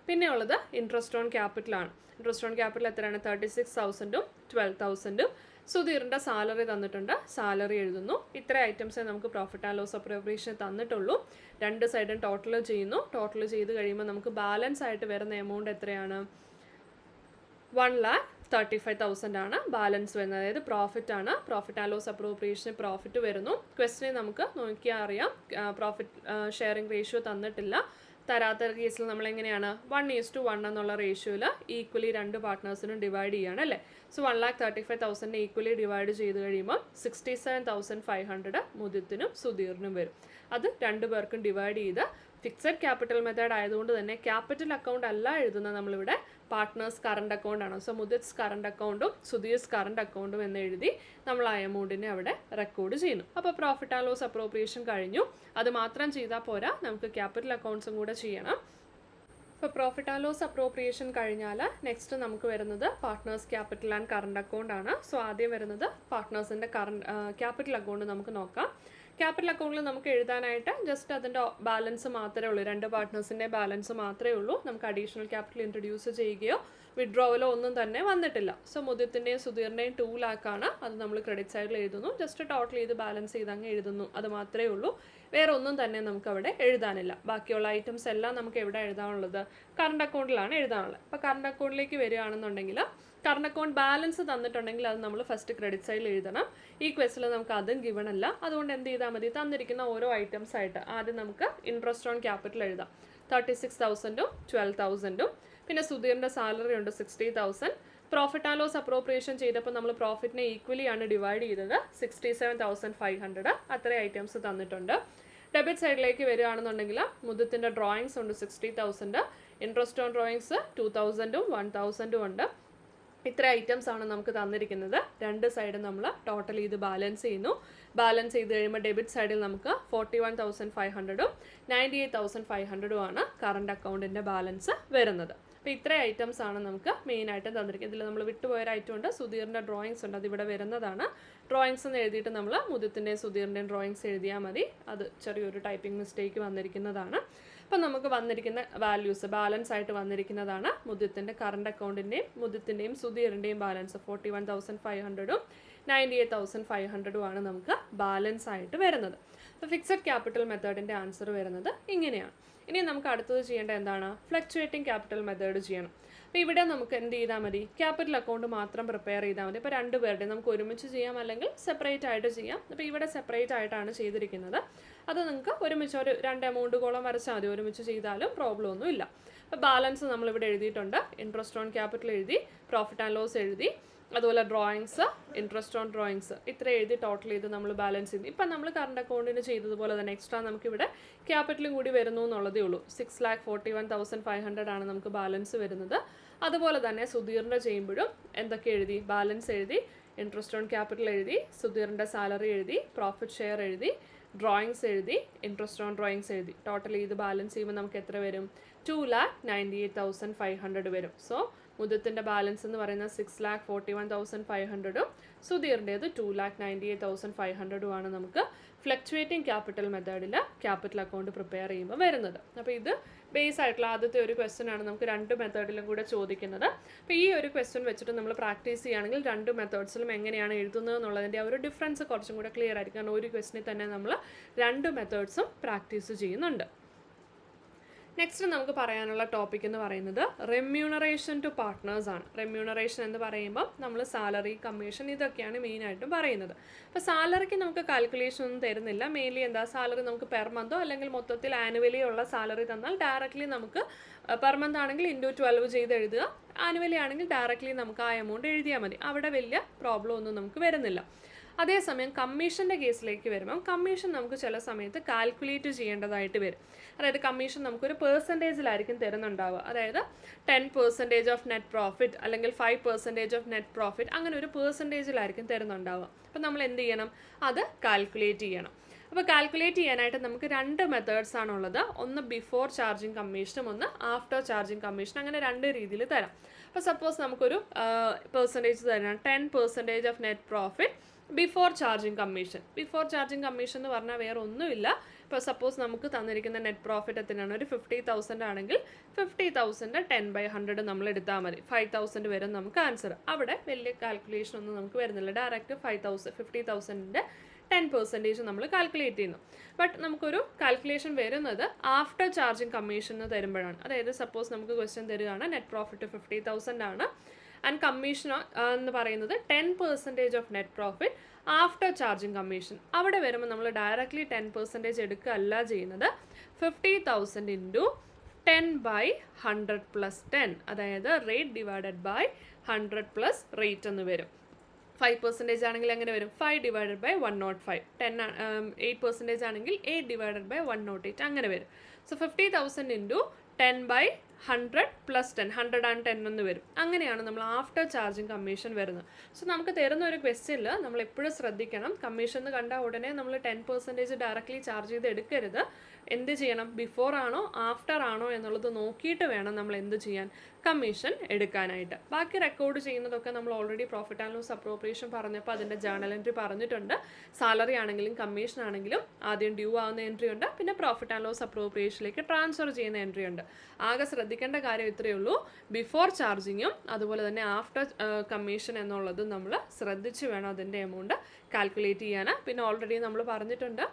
പിന്നെ ഉള്ളത് ഇൻട്രസ്റ്റ് ഓൺ ക്യാപിറ്റലാണ്. ഇൻട്രസ്റ്റ് ഓൺ ക്യാപിറ്റൽ എത്രയാണ്? 36,000 12,000. സുധീറിൻ്റെ സാലറി തന്നിട്ടുണ്ട്, സാലറി എഴുതുന്നു. ഇത്ര ഐറ്റംസേ നമുക്ക് പ്രോഫിറ്റ് ആൻഡ് ലോസ് അപ്രോപ്രിയേഷൻ തന്നിട്ടുള്ളൂ. 2 സൈഡും ടോട്ടൽ ചെയ്യുന്നു. ടോട്ടൽ ചെയ്ത് കഴിയുമ്പോൾ നമുക്ക് ബാലൻസ് ആയിട്ട് വരുന്ന എമൗണ്ട് എത്രയാണ്? 1,35,000 ആണ് ബാലൻസ് വരുന്നത്. അതായത് പ്രോഫിറ്റ് ആണ്. പ്രോഫിറ്റ് ആൻഡ് ലോസ് അപ്രോപ്രിയേഷന് പ്രോഫിറ്റ് വരുന്നു. ക്വസ്റ്റിനെ നമുക്ക് നോക്കിയാൽ അറിയാം, പ്രോഫിറ്റ് ഷെയറിംഗ് റേഷ്യോ തന്നിട്ടില്ല. തരാത്ത കേസിൽ നമ്മളെങ്ങനെയാണ് 1:1 എന്നുള്ള റേഷ്യോയിൽ ഈക്വലി 2 പാർട്ട്നേഴ്സിനും ഡിവൈഡ് ചെയ്യാണ് അല്ലേ. സോ 1,35,000 ഈക്വലി ഡിവൈഡ് ചെയ്ത് കഴിയുമ്പോൾ 67,500 മുദിത്തിനും സുധീറിനും വരും. അത് 2 പേർക്കും ഡിവൈഡ് ചെയ്ത് ഫിക്സഡ് ക്യാപിറ്റൽ മെത്തേഡ് ആയതുകൊണ്ട് തന്നെ ക്യാപിറ്റൽ അക്കൗണ്ട് അല്ല എഴുതുന്നത്, നമ്മളിവിടെ പാർട്ട്നേഴ്സ് കറണ്ട് അക്കൗണ്ടാണ്. സോ മുദിത്സ് കറണ്ട് അക്കൗണ്ടും സുധീർസ് കറണ്ട് അക്കൗണ്ടും എന്ന് എഴുതി നമ്മൾ ആ എമൗണ്ടിനെ അവിടെ റെക്കോർഡ് ചെയ്യുന്നു. അപ്പോൾ പ്രോഫിറ്റ് ആൻഡ് ലോസ് അപ്രോപ്രിയേഷൻ കഴിഞ്ഞു. അത് മാത്രം ചെയ്താൽ പോരാ, നമുക്ക് ക്യാപിറ്റൽ അക്കൗണ്ട്സും കൂടെ ചെയ്യണം. ഇപ്പോൾ പ്രോഫിറ്റ് ആൻഡ് ലോസ് അപ്രോപ്രിയേഷൻ കഴിഞ്ഞാൽ നെക്സ്റ്റ് നമുക്ക് വരുന്നത് partners capital and current account ആണ്. സോ ആദ്യം വരുന്നത് പാർട്ട്നേഴ്സിൻ്റെ ക്യാപിറ്റൽ അക്കൗണ്ട് നമുക്ക് നോക്കാം. ക്യാപിറ്റൽ അക്കൗണ്ടിൽ നമുക്ക് എഴുതാനായിട്ട് ജസ്റ്റ് അതിൻ്റെ ബാലൻസ് മാത്രമേ ഉള്ളൂ, 2 പാർട്ട്നേഴ്സിൻ്റെ ബാലൻസ് മാത്രമേ ഉള്ളൂ. നമുക്ക് അഡീഷണൽ ക്യാപിറ്റൽ ഇൻട്രൊഡ്യൂസ് ചെയ്യുകയോ വിഡ്രോവലോ ഒന്നും തന്നെ വന്നിട്ടില്ല. സോ മുദിത്തിൻ്റെയും സുധീറിൻ്റെയും 2 lakh ആണ്. അത് നമ്മൾ ക്രെഡിറ്റ് സൈഡിൽ എഴുതുന്നു. ജസ്റ്റ് ടോട്ടൽ ചെയ്ത് ബാലൻസ് ചെയ്ത് അങ്ങ് എഴുതുന്നു. അത് മാത്രമേ ഉള്ളൂ, വേറെ ഒന്നും തന്നെ നമുക്ക് അവിടെ എഴുതാനില്ല. ബാക്കിയുള്ള ഐറ്റംസ് എല്ലാം നമുക്ക് എവിടെ എഴുതാനുള്ളത്? കറണ്ട് അക്കൗണ്ടിലാണ് എഴുതാനുള്ളത്. അപ്പോൾ കറണ്ട് അക്കൗണ്ടിലേക്ക് വരികയാണെന്നുണ്ടെങ്കിൽ കറണ്ട് അക്കൗണ്ട് ബാലൻസ് തന്നിട്ടുണ്ടെങ്കിൽ അത് നമ്മൾ ഫസ്റ്റ് ക്രെഡിറ്റ് സൈഡിൽ എഴുതണം. ഈ ക്വസ്റ്റിൽ നമുക്ക് അതും ഗിവൺ അല്ല. അതുകൊണ്ട് എന്ത് ചെയ്താൽ മതി? തന്നിരിക്കുന്ന ഓരോ ഐറ്റംസ് ആയിട്ട് ആദ്യം നമുക്ക് ഇൻട്രസ്റ്റ് ഓൺ ക്യാപിറ്റൽ എഴുതാം. 36,000 12,000. പിന്നെ സുധീറിൻ്റെ സാലറി ഉണ്ട് 60,000. പ്രോഫിറ്റ് ആൻഡ് ലോസ് അപ്രോപ്രിയേഷൻ ചെയ്തപ്പോൾ നമ്മൾ പ്രോഫിറ്റിനെ ഈക്വലി ആണ് ഡിവൈഡ് ചെയ്തത്, 67,500. അത്രയും ഐറ്റംസ് തന്നിട്ടുണ്ട്. ഡെബിറ്റ് സൈഡിലേക്ക് വരികയാണെന്നുണ്ടെങ്കിൽ മുദിത്തിൻ്റെ ഡ്രോയിങ്സ് ഉണ്ട് 60,000. ഇൻട്രസ്റ്റ് ഓൺ ഡ്രോയിങ്സ് 2,000 1,000 ഉണ്ട്. ഇത്ര ഐറ്റംസ് ആണ് നമുക്ക് തന്നിരിക്കുന്നത്. 2 സൈഡും നമ്മൾ ടോട്ടൽ ചെയ്ത് ബാലൻസ് ചെയ്യുന്നു. ബാലൻസ് ചെയ്ത് കഴിയുമ്പോൾ ഡെബിറ്റ് സൈഡിൽ നമുക്ക് 41,500 98,500 ആണ് കറണ്ട് അക്കൗണ്ടിൻ്റെ ബാലൻസ് വരുന്നത്. അപ്പോൾ ഇത്ര ഐറ്റംസ് ആണ് നമുക്ക് മെയിനായിട്ടും തന്നിരിക്കുന്നത്. ഇതിൽ നമ്മൾ വിട്ടുപോയൊരു ഐറ്റം ഉണ്ട്, സുധീറിൻ്റെ ഡ്രോയിങ്സ് ഉണ്ട്, അതിവിടെ വരുന്നതാണ്. ഡ്രോയിങ്സ് എന്ന് എഴുതിയിട്ട് നമ്മൾ മുദിത്തിൻ്റെയും സുധീറിൻ്റെയും ഡ്രോയിങ്സ് എഴുതിയാൽ മതി. അത് ചെറിയൊരു ടൈപ്പിംഗ് മിസ്റ്റേക്ക് വന്നിരിക്കുന്നതാണ്. അപ്പം നമുക്ക് വന്നിരിക്കുന്ന വാല്യൂസ് ബാലൻസ് ആയിട്ട് വന്നിരിക്കുന്നതാണ് മുദിത്തിൻ്റെ കറണ്ട് അക്കൗണ്ടിൻ്റെയും സുധീറിൻ്റെയും ബാലൻസ് 41,500 98,500 ആണ് നമുക്ക് ബാലൻസ് ആയിട്ട് വരുന്നത്. അപ്പോൾ ഫിക്സഡ് ക്യാപിറ്റൽ മെത്തേഡിൻ്റെ ആൻസർ വരുന്നത് ഇങ്ങനെയാണ്. ഇനി നമുക്ക് അടുത്തത് ചെയ്യേണ്ടത് എന്താണ്? ഫ്ലക്ച്വേറ്റിംഗ് ക്യാപിറ്റൽ മെത്തേഡ് ചെയ്യണം. അപ്പോൾ ഇവിടെ നമുക്ക് എന്ത് ചെയ്താൽ മതി? ക്യാപിറ്റൽ അക്കൗണ്ട് മാത്രം പ്രിപ്പയർ ചെയ്താൽ മതി. ഇപ്പോൾ 2 പേരുടെ നമുക്ക് ഒരുമിച്ച് ചെയ്യാം, അല്ലെങ്കിൽ സെപ്പറേറ്റ് ആയിട്ട് ചെയ്യാം. അപ്പോൾ ഇവിടെ സെപ്പറേറ്റ് ആയിട്ടാണ് ചെയ്തിരിക്കുന്നത്. അത് നിങ്ങൾക്ക് ഒരുമിച്ച് ഒരു 2 എമൗണ്ടുകളോളം വരച്ചാൽ മതി, ഒരുമിച്ച് ചെയ്താലും പ്രോബ്ലം ഒന്നും ഇല്ല. അപ്പോൾ ബാലൻസ് നമ്മളിവിടെ എഴുതിയിട്ടുണ്ട്. ഇൻട്രസ്റ്റ് ഓൺ ക്യാപിറ്റൽ എഴുതി, പ്രോഫിറ്റ് ആൻഡ് ലോസ് എഴുതി, അതുപോലെ ഡ്രോയിങ്സ്, ഇൻട്രസ്റ്റ് ഓൺ ഡ്രോയിങ്സ്, ഇത്ര എഴുതി ടോട്ടൽ ചെയ്ത് നമ്മൾ ബാലൻസ് ചെയ്തു. ഇപ്പം നമ്മൾ കറണ്ട് അക്കൗണ്ടിന് ചെയ്തതുപോലെ തന്നെ എക്സ്ട്രാ നമുക്കിവിടെ ക്യാപിറ്റലും കൂടി വരുന്നു എന്നുള്ളതേ ഉള്ളൂ. 6,41,500 ആണ് നമുക്ക് ബാലൻസ് വരുന്നത്. അതുപോലെ തന്നെ സുധീറിൻ്റെ ചെയ്യുമ്പോഴും എന്തൊക്കെ എഴുതി? ബാലൻസ് എഴുതി, ഇൻട്രസ്റ്റ് ഓൺ ക്യാപിറ്റൽ എഴുതി, സുധീറിൻ്റെ സാലറി എഴുതി, പ്രോഫിറ്റ് ഷെയർ എഴുതി, ഡ്രോയിങ്സ് എഴുതി, ഇൻട്രസ്റ്റ് ഓൺ ഡ്രോയിങ്സ് എഴുതി. ടോട്ടൽ ചെയ്ത് ബാലൻസ് ചെയ്യുമ്പോൾ നമുക്ക് എത്ര വരും? 2,98,500 വരും. സോ മുദത്തിൻ്റെ ബാലൻസ് എന്ന് പറയുന്നത് 6,41,500 സുധീറിൻ്റേത് 2,98,500 ആണ് നമുക്ക് ഫ്ലക്ച്വേറ്റിംഗ് ക്യാപിറ്റൽ മെത്തേഡിൽ ക്യാപിറ്റൽ അക്കൗണ്ട് പ്രിപ്പയർ ചെയ്യുമ്പോൾ വരുന്നത്. അപ്പോൾ ഇത് ബേസ് ആയിട്ടുള്ള ആദ്യത്തെ ഒരു ക്വസ്റ്റ്യൻ ആണ്. നമുക്ക് രണ്ട് മെത്തേഡിലും കൂടെ ചോദിക്കുന്നത്. അപ്പോൾ ഈ ഒരു ക്വസ്റ്റ്യൻ വെച്ചിട്ട് നമ്മൾ പ്രാക്ടീസ് ചെയ്യുകയാണെങ്കിൽ രണ്ട് മെത്തേഡ്സിലും എങ്ങനെയാണ് എഴുതുന്നത് എന്നുള്ളതിൻ്റെ ആ ഒരു ഡിഫറൻസ് കുറച്ചും കൂടെ ക്ലിയർ ആയിരിക്കും. കാരണം ഒരു ക്വസ്റ്റ്യനിൽ തന്നെ നമ്മൾ രണ്ട് മെത്തേഡ്സും പ്രാക്ടീസ് ചെയ്യുന്നുണ്ട്. നെക്സ്റ്റ് നമുക്ക് പറയാനുള്ള ടോപ്പിക് എന്ന് പറയുന്നത് റെമ്യൂണറേഷൻ ടു പാർട്ട്നേഴ്സ് ആണ്. റെമ്യൂണറേഷൻ എന്ന് പറയുമ്പോൾ നമ്മൾ സാലറി, കമ്മീഷൻ ഇതൊക്കെയാണ് മെയിനായിട്ടും പറയുന്നത്. അപ്പോൾ സാലറിക്ക് നമുക്ക് കാൽക്കുലേഷൻ ഒന്നും തരുന്നില്ല. മെയിൻലി എന്താ, സാലറി നമുക്ക് പെർ മന്തോ അല്ലെങ്കിൽ മൊത്തത്തിൽ ആനുവലി ഉള്ള സാലറി തന്നാൽ ഡയറക്റ്റ്ലി നമുക്ക് പെർ മന്ത് ആണെങ്കിൽ ഇൻറ്റു 12 ചെയ്ത് എഴുതുക, ആനുവലി ആണെങ്കിൽ ഡയറക്റ്റ്ലി നമുക്ക് ആ എമൗണ്ട് എഴുതിയാൽ മതി. അവിടെ വലിയ പ്രോബ്ലം ഒന്നും നമുക്ക് വരുന്നില്ല. അതേസമയം കമ്മീഷൻ്റെ കേസിലേക്ക് വരുമ്പം കമ്മീഷൻ നമുക്ക് ചില സമയത്ത് കാൽക്കുലേറ്റ് ചെയ്യേണ്ടതായിട്ട് വരും. അതായത് കമ്മീഷൻ നമുക്കൊരു പെർസെൻറ്റേജിലായിരിക്കും തരുന്നുണ്ടാവുക. അതായത് 10% ഓഫ് നെറ്റ് പ്രോഫിറ്റ് അല്ലെങ്കിൽ 5% ഓഫ് നെറ്റ് പ്രോഫിറ്റ്, അങ്ങനെ ഒരു പെർസെൻറ്റേജിലായിരിക്കും തരുന്നുണ്ടാവുക. അപ്പോൾ നമ്മൾ എന്ത് ചെയ്യണം? അത് കാൽക്കുലേറ്റ് ചെയ്യണം. അപ്പോൾ കാൽക്കുലേറ്റ് ചെയ്യാനായിട്ട് നമുക്ക് രണ്ട് മെത്തേഡ്സ് ആണുള്ളത്. ഒന്ന് ബിഫോർ ചാർജിങ് കമ്മീഷനും ഒന്ന് ആഫ്റ്റർ ചാർജിങ് കമ്മീഷൻ. അങ്ങനെ രണ്ട് രീതിയിൽ തരാം. അപ്പോൾ സപ്പോസ് നമുക്കൊരു പെർസെൻറ്റേജ് തരണം, 10% of net profit before charging commission. Before charging commission എന്ന് പറഞ്ഞാൽ വേറെ ഒന്നുമില്ല. ഇപ്പോൾ സപ്പോസ് നമുക്ക് തന്നിരിക്കുന്ന നെറ്റ് പ്രോഫിറ്റ് എത്രയാണ്? ഒരു 50,000 ആണെങ്കിൽ 50,000 10/100 നമ്മൾ എടുത്താൽ മതി. 5,000 വരും നമുക്ക് ആൻസർ. അവിടെ വലിയ കാൽക്കുലേഷൻ ഒന്നും നമുക്ക് വരുന്നില്ല. ഡയറക്റ്റ് 50,000ൻ്റെ 10% നമ്മൾ കാൽക്കുലേറ്റ് ചെയ്യുന്നു. ബട്ട് നമുക്കൊരു കാൽക്കുലേഷൻ വരുന്നത് ആഫ്റ്റർ ചാർജിങ് കമ്മീഷൻ എന്ന് തരുമ്പോഴാണ്. അതായത് സപ്പോസ് നമുക്ക് ക്വസ്റ്റ്യൻ തരികയാണ്, നെറ്റ് പ്രോഫിറ്റ് 50,000 ആണ് ആൻഡ് കമ്മീഷൻ എന്ന് പറയുന്നത് 10% of net profit after charging commission. അവിടെ വരുമ്പോൾ നമ്മൾ ഡയറക്റ്റ്ലി 10% എടുക്കുകയല്ല ചെയ്യുന്നത്. 50,000 ഇൻറ്റു 10/100 + 10, അതായത് റേറ്റ് ഡിവൈഡഡ് ബൈ 100 + റേറ്റ് എന്ന് വരും. 5% ആണെങ്കിൽ എങ്ങനെ വരും? 5 / 105. 8% ആണെങ്കിൽ 8 / 108 അങ്ങനെ വരും. സോ 50,000 ഇൻറ്റു 10/100 + 10, 110 എന്ന് വരും. അങ്ങനെയാണ് നമ്മൾ ആഫ്റ്റർ ചാർജിങ് കമ്മീഷൻ വരുന്നത്. സോ നമുക്ക് തരുന്ന ഒരു ക്വസ്റ്റ്യനിൽ നമ്മൾ എപ്പോഴും ശ്രദ്ധിക്കണം, കമ്മീഷൻ എന്ന് കണ്ടാൽ ഉടനെ നമ്മൾ 10% ഡയറക്റ്റ്ലി ചാർജ് ചെയ്ത് എടുക്കരുത്. എന്ത് ചെയ്യണം? ബിഫോർ ആണോ ആഫ്റ്റർ ആണോ എന്നുള്ളത് നോക്കിയിട്ട് വേണം നമ്മൾ എന്ത് ചെയ്യാൻ? കമ്മീഷൻ എടുക്കാനായിട്ട്. ബാക്കി റെക്കോർഡ് ചെയ്യുന്നതൊക്കെ നമ്മൾ already profit and loss appropriation പറഞ്ഞപ്പോൾ അതിൻ്റെ ജേണൽ എൻട്രി പറഞ്ഞിട്ടുണ്ട്. സാലറി ആണെങ്കിലും കമ്മീഷൻ ആണെങ്കിലും ആദ്യം ഡ്യൂ ആവുന്ന എൻട്രി ഉണ്ട്, പിന്നെ പ്രോഫിറ്റ് ആൻഡ് ലോസ് അപ്രോപ്രിയേഷനിലേക്ക് ട്രാൻസ്ഫർ ചെയ്യുന്ന എൻട്രി ഉണ്ട്. ആകെ ശ്രദ്ധിക്കേണ്ട കാര്യം ഇത്രയേ ഉള്ളൂ, ബിഫോർ ചാർജിങ്ങും അതുപോലെ തന്നെ ആഫ്റ്റർ കമ്മീഷൻ എന്നുള്ളത് നമ്മൾ ശ്രദ്ധിച്ച് വേണം അതിൻ്റെ എമൗണ്ട് കാൽക്കുലേറ്റ് ചെയ്യാൻ. പിന്നെ ഓൾറെഡി നമ്മൾ പറഞ്ഞിട്ടുണ്ട്,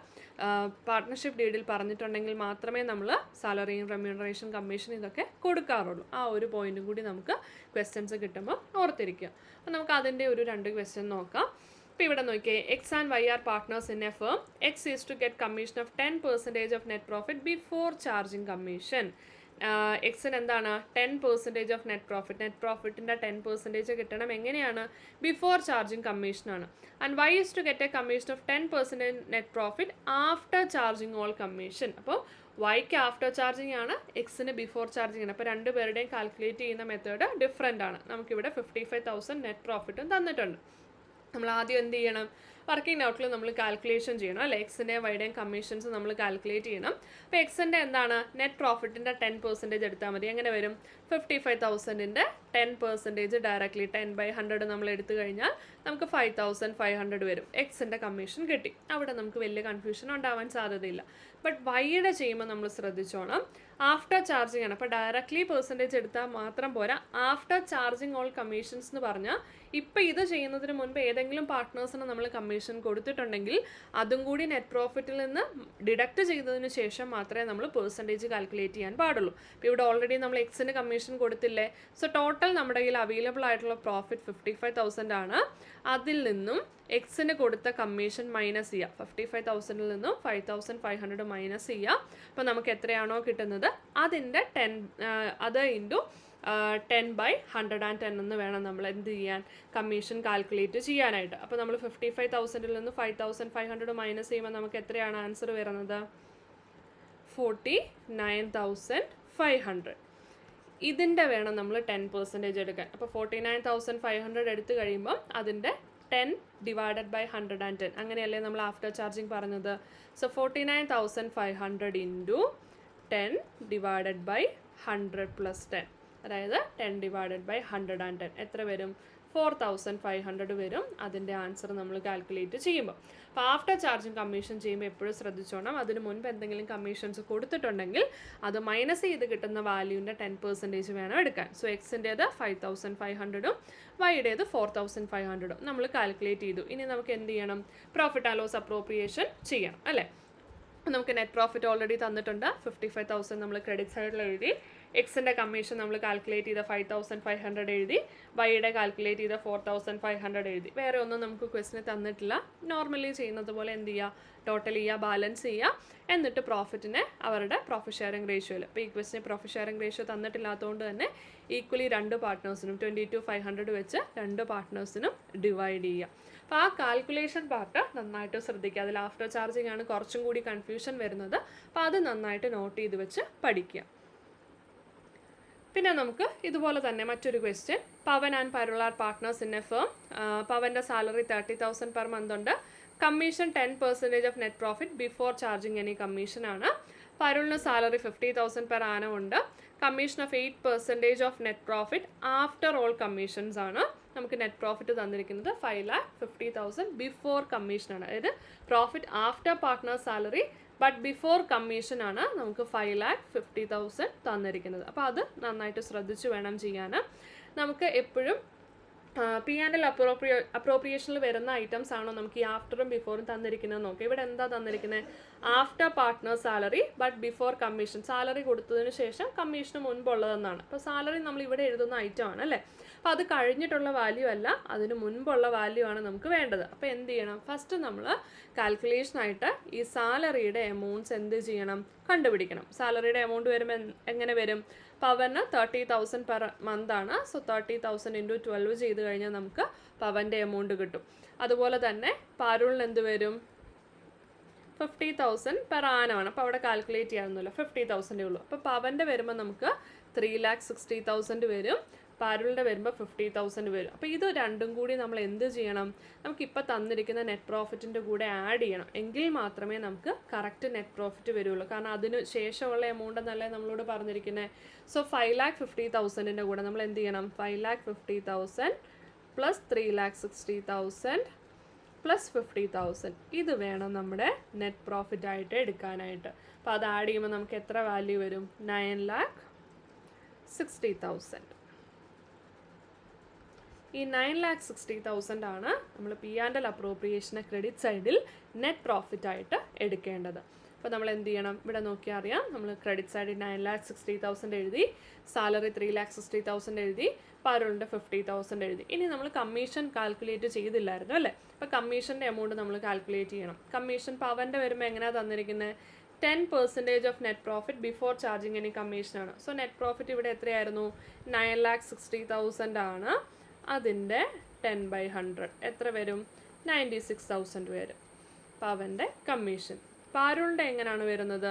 പാർട്ട്ണർഷിപ്പ് ഡീഡിൽ പറഞ്ഞിട്ടുണ്ടെങ്കിൽ മാത്രമേ നമ്മൾ സാലറിയും റെമ്യൂണറേഷൻ കമ്മീഷൻ ഇതൊക്കെ കൊടുക്കാറുള്ളൂ. ആ ഒരു പോയിന്റും കൂടി നമുക്ക് ക്വസ്റ്റ്യൻസ് കിട്ടുമ്പോൾ ഓർത്തിരിക്കുക. അപ്പോൾ നമുക്ക് അതിൻ്റെ ഒരു 2 ക്വസ്റ്റ്യൻ നോക്കാം. ഇപ്പോൾ ഇവിടെ നോക്കിയേ, X and Y are partners in a firm. X is to get commission of 10% of net profit before charging commission. എക്സിന് എന്താണ്? 10% ഓഫ് നെറ്റ് പ്രോഫിറ്റിൻ്റെ 10% കിട്ടണം. എങ്ങനെയാണ്? ബിഫോർ ചാർജിങ് കമ്മീഷനാണ്. And Y is to get a commission of 10% net profit after charging all commission. അപ്പോൾ വൈക്ക് after charging ആണ്, എക്സിന് ബിഫോർ ചാർജിങ് ആണ്. അപ്പോൾ രണ്ടുപേരുടെയും കാൽക്കുലേറ്റ് ചെയ്യുന്ന മെത്തേഡ് ഡിഫറെൻ്റ് ആണ്. നമുക്കിവിടെ 55,000 നെറ്റ് പ്രോഫിറ്റും തന്നിട്ടുണ്ട്. നമ്മൾ ആദ്യം എന്ത് ചെയ്യണം? വർക്കിംഗ് ഔട്ടിൽ നമ്മൾ കാൽക്കുലേഷൻ ചെയ്യണം അല്ലേ? എക്സിൻ്റെയും വൈയുടെയും കമ്മീഷൻസ് നമ്മൾ കാൽക്കുലേറ്റ് ചെയ്യണം. അപ്പോൾ എക്സിൻ്റെ എന്താണ്? നെറ്റ് പ്രോഫിറ്റിൻ്റെ 10% എടുത്താൽ മതി. എങ്ങനെ വരും? 55,000ൻ്റെ 10% ഡയറക്റ്റ്ലി 10/100 നമ്മൾ എടുത്തു കഴിഞ്ഞാൽ നമുക്ക് 5,500 വരും. എക്സിൻ്റെ കമ്മീഷൻ കിട്ടി. അവിടെ നമുക്ക് വലിയ കൺഫ്യൂഷൻ ഉണ്ടാവാൻ സാധ്യതയില്ല. ബട്ട് വൈയുടെ ചെയ്യുമ്പോൾ നമ്മൾ ശ്രദ്ധിച്ചോണം, ആഫ്റ്റർ ചാർജിങ് ആണ്. അപ്പോൾ ഡയറക്റ്റ്ലി പെർസെൻറ്റേജ് എടുത്താൽ മാത്രം പോരാ, ആഫ്റ്റർ ചാർജിങ് ഓൾ കമ്മീഷൻസ് എന്ന് പറഞ്ഞാൽ ഇപ്പോൾ ഇത് ചെയ്യുന്നതിന് മുൻപ് ഏതെങ്കിലും പാർട്ട്നേഴ്സിന് നമ്മൾ കമ്മീഷൻ കൊടുത്തിട്ടുണ്ടെങ്കിൽ അതും കൂടി നെറ്റ് പ്രോഫിറ്റിൽ നിന്ന് ഡിഡക്റ്റ് ചെയ്തതിന് ശേഷം മാത്രമേ നമ്മൾ പെർസെൻറ്റേജ് കാൽക്കുലേറ്റ് ചെയ്യാൻ പാടുള്ളൂ. ഇപ്പോൾ ഇവിടെ ഓൾറെഡി നമ്മൾ എക്സിന് കമ്മീഷൻ കൊടുത്തില്ലേ? സോ ടോട്ടൽ നമ്മുടെ കയ്യിൽ അവൈലബിൾ ആയിട്ടുള്ള പ്രോഫിറ്റ് 55,000 ആണ്. അതിൽ നിന്നും എക്സിന് കൊടുത്ത കമ്മീഷൻ മൈനസ് ചെയ്യുക. 55,000ൽ നിന്നും 5,500 മൈനസ് ചെയ്യുക. അപ്പോൾ നമുക്ക് എത്രയാണോ കിട്ടുന്നത് അതിൻ്റെ 10 അത് ഇൻറ്റു 10/110 എന്ന് വേണം നമ്മൾ എന്ത് ചെയ്യാൻ, കമ്മീഷൻ കാൽക്കുലേറ്റ് ചെയ്യാനായിട്ട്. അപ്പോൾ നമ്മൾ 55,000 നിന്ന് 5,500 മൈനസ് ചെയ്യുമ്പോൾ നമുക്ക് എത്രയാണ് ആൻസർ വരുന്നത്? 49,500. ഇതിൻ്റെ വേണം നമ്മൾ 10% എടുക്കാൻ. അപ്പോൾ 49,500 എടുത്തു കഴിയുമ്പം അതിൻ്റെ 10 ഡിവൈഡഡ് ബൈ 110, അങ്ങനെയല്ലേ നമ്മൾ ആഫ്റ്റർ ചാർജിങ് പറഞ്ഞത്. So 49,500 into 10 divided by 100 plus 10, അതായത് 10 ഡിവൈഡഡ് ബൈ 110 എത്ര വരും? 4,500 വരും അതിൻ്റെ ആൻസർ നമ്മൾ കാൽക്കുലേറ്റ് ചെയ്യുമ്പോൾ. അപ്പോൾ ആഫ്റ്റർ ചാർജിങ് കമ്മീഷൻ ചെയ്യുമ്പോൾ എപ്പോഴും ശ്രദ്ധിച്ചോണം, അതിന് മുൻപ് എന്തെങ്കിലും കമ്മീഷൻസ് കൊടുത്തിട്ടുണ്ടെങ്കിൽ അത് മൈനസ് ചെയ്ത് കിട്ടുന്ന വാല്യൂവിൻ്റെ 10% വേണം എടുക്കാൻ. സോ എക്സിൻ്റേത് 5,500ഉം വൈയുടേത് 4,500ഉം നമ്മൾ കാൽക്കുലേറ്റ് ചെയ്തു. ഇനി നമുക്ക് എന്ത് ചെയ്യണം? പ്രോഫിറ്റ് ആൻഡ് ലോസ് അപ്രോപ്രിയേഷൻ ചെയ്യണം അല്ലേ. നമുക്ക് നെറ്റ് പ്രോഫിറ്റ് ഓൾറെഡി തന്നിട്ടുണ്ട്. 55,000 നമ്മൾ ക്രെഡിറ്റ് സൈഡിൽ എഴുതി. എക്സിൻ്റെ കമ്മീഷൻ നമ്മൾ കാൽക്കുലേറ്റ് ചെയ്ത 5,500 എഴുതി. വൈയുടെ കാൽക്കുലേറ്റ് ചെയ്ത 4,500 എഴുതി. വേറെ ഒന്നും നമുക്ക് ക്വസ്റ്റിന് തന്നിട്ടില്ല. നോർമലി ചെയ്യുന്നത് പോലെ എന്ത് ചെയ്യുക? ടോട്ടൽ ചെയ്യുക, ബാലൻസ് ചെയ്യുക, എന്നിട്ട് പ്രോഫിറ്റിനെ അവരുടെ പ്രോഫിറ്റ് ഷെയറിംഗ് റേഷ്യോയിൽ, ഇപ്പോൾ ഈ ക്വസ്റ്റിന് പ്രോഫിറ്റ് ഷെയറിംഗ് റേഷ്യോ തന്നിട്ടില്ലാത്തതുകൊണ്ട് തന്നെ ഈക്വലി 2 പാർട്ട്നേഴ്സിനും 22,500 വെച്ച് 2 പാർട്ട്നേഴ്സിനും ഡിവൈഡ് ചെയ്യുക. അപ്പോൾ ആ കാൽക്കുലേഷൻ പാർട്ട് നന്നായിട്ട് ശ്രദ്ധിക്കുക. അതിൽ ആഫ്റ്റർ ചാർജിങ് ആണ് കുറച്ചും കൂടി കൺഫ്യൂഷൻ വരുന്നത്. അപ്പോൾ അത് നന്നായിട്ട് നോട്ട് ചെയ്ത് വെച്ച് പഠിക്കുക. പിന്നെ നമുക്ക് ഇതുപോലെ തന്നെ മറ്റൊരു question. Pavan and Parul are partners in a firm. പവൻ്റെ സാലറി 30,000 പെർ മന്ത് ഉണ്ട്. Commission 10% of net profit before charging any കമ്മീഷനാണ്. പരുളിന് സാലറി 50,000 പെർ ആനം ഉണ്ട്. Commission of 8% of net profit after all commissions ആണ്. നമുക്ക് നെറ്റ് പ്രോഫിറ്റ് തന്നിരിക്കുന്നത് 5,50,000 ബിഫോർ കമ്മീഷനാണ്. അതായത് profit after partner salary but before commission ആണ് നമുക്ക് 5,50,000 തന്നിരിക്കുന്നത്. അപ്പോൾ അത് നന്നായിട്ട് ശ്രദ്ധിച്ച് വേണം ചെയ്യാൻ. നമുക്ക് എപ്പോഴും P&L അപ്രോപ്രിയേഷനിൽ വരുന്ന ഐറ്റംസ് ആണോ നമുക്ക് ഈ ആഫ്റ്ററും ബിഫോറും തന്നിരിക്കുന്നത് നോക്കുക. ഇവിടെ എന്താ തന്നിരിക്കുന്നത്? After partner salary but before commission. Salary കൊടുത്തതിന് ശേഷം കമ്മീഷന് മുൻപുള്ളതെന്നാണ്. അപ്പോൾ സാലറി നമ്മൾ ഇവിടെ എഴുതുന്ന ഐറ്റം ആണ് അല്ലേ. അപ്പോൾ അത് കഴിഞ്ഞിട്ടുള്ള വാല്യൂ അല്ല, അതിന് മുൻപുള്ള വാല്യൂ ആണ് നമുക്ക് വേണ്ടത്. അപ്പോൾ എന്ത് ചെയ്യണം? ഫസ്റ്റ് നമ്മൾ കാൽക്കുലേഷനായിട്ട് ഈ സാലറിയുടെ എമൗണ്ട്സ് എന്ത് ചെയ്യണം? കണ്ടുപിടിക്കണം. സാലറിയുടെ എമൗണ്ട് വരുമ്പോൾ എങ്ങനെ വരും? പവന് 30,000 പെർ മന്ത് ആണ്. സോ 30,000 ഇൻറ്റു 12 ചെയ്ത് കഴിഞ്ഞാൽ നമുക്ക് പവൻ്റെ എമൗണ്ട് കിട്ടും. അതുപോലെ തന്നെ പാരുളിന് എന്ത് വരും? 50,000 പെർ ആനമാണ്. അപ്പോൾ അവിടെ കാൽക്കുലേറ്റ് ചെയ്യാനൊന്നുമില്ല, 50,000 ഉള്ളൂ. അപ്പോൾ പവൻ്റെ വരുമ്പോൾ നമുക്ക് 3,60,000 വരും. പാരുളിൻ്റെ വരുമ്പോൾ 50,000 വരും. അപ്പോൾ ഇത് രണ്ടും കൂടി നമ്മൾ എന്ത് ചെയ്യണം? നമുക്കിപ്പോൾ തന്നിരിക്കുന്ന നെറ്റ് പ്രോഫിറ്റിൻ്റെ കൂടെ ആഡ് ചെയ്യണം. എങ്കിൽ മാത്രമേ നമുക്ക് കറക്റ്റ് നെറ്റ് പ്രോഫിറ്റ് വരുള്ളൂ. കാരണം അതിന് ശേഷമുള്ള എമൗണ്ട് എന്നല്ലേ നമ്മളോട് പറഞ്ഞിരിക്കുന്നത്. സോ 5,50,000ൻ്റെ കൂടെ നമ്മൾ എന്ത് ചെയ്യണം? 5,50,000 പ്ലസ് 3,60,000 പ്ലസ് 50,000 ഇത് വേണം നമ്മുടെ നെറ്റ് പ്രോഫിറ്റ് ആയിട്ട് എടുക്കാനായിട്ട്. അപ്പോൾ അത് ആഡ് ചെയ്യുമ്പോൾ നമുക്ക് എത്ര വാല്യൂ വരും? 9,60,000. ഈ 9,60,000 ആണ് നമ്മൾ P&L അപ്രോപ്രിയേഷനെ ക്രെഡിറ്റ് സൈഡിൽ നെറ്റ് പ്രോഫിറ്റ് ആയിട്ട് എടുക്കേണ്ടത്. അപ്പോൾ നമ്മൾ എന്ത് ചെയ്യണം? ഇവിടെ നോക്കിയാൽ അറിയാം, നമ്മൾ ക്രെഡിറ്റ് സൈഡിൽ 9,60,000 എഴുതി, സാലറി 3,60,000 എഴുതി, പാരുളിൻ്റെ 50,000 എഴുതി. ഇനി നമ്മൾ കമ്മീഷൻ കാൽക്കുലേറ്റ് ചെയ്തില്ലായിരുന്നു അല്ലേ. അപ്പോൾ കമ്മീഷൻ്റെ എമൗണ്ട് നമ്മൾ കാൽക്കുലേറ്റ് ചെയ്യണം. കമ്മീഷൻ പവൻ്റെ വരുമ്പോൾ എങ്ങനെയാണ് തന്നിരിക്കുന്നത്? 10% of net profit before charging any കമ്മീഷനാണ്. സോ നെറ്റ് പ്രോഫിറ്റ് ഇവിടെ എത്രയായിരുന്നു? 9,60,000 ആണ്. അതിൻ്റെ 10/100 എത്ര വരും? 96,000 വരും പവൻ്റെ കമ്മീഷൻ. പാരുളിൻ്റെ എങ്ങനെയാണ് വരുന്നത്?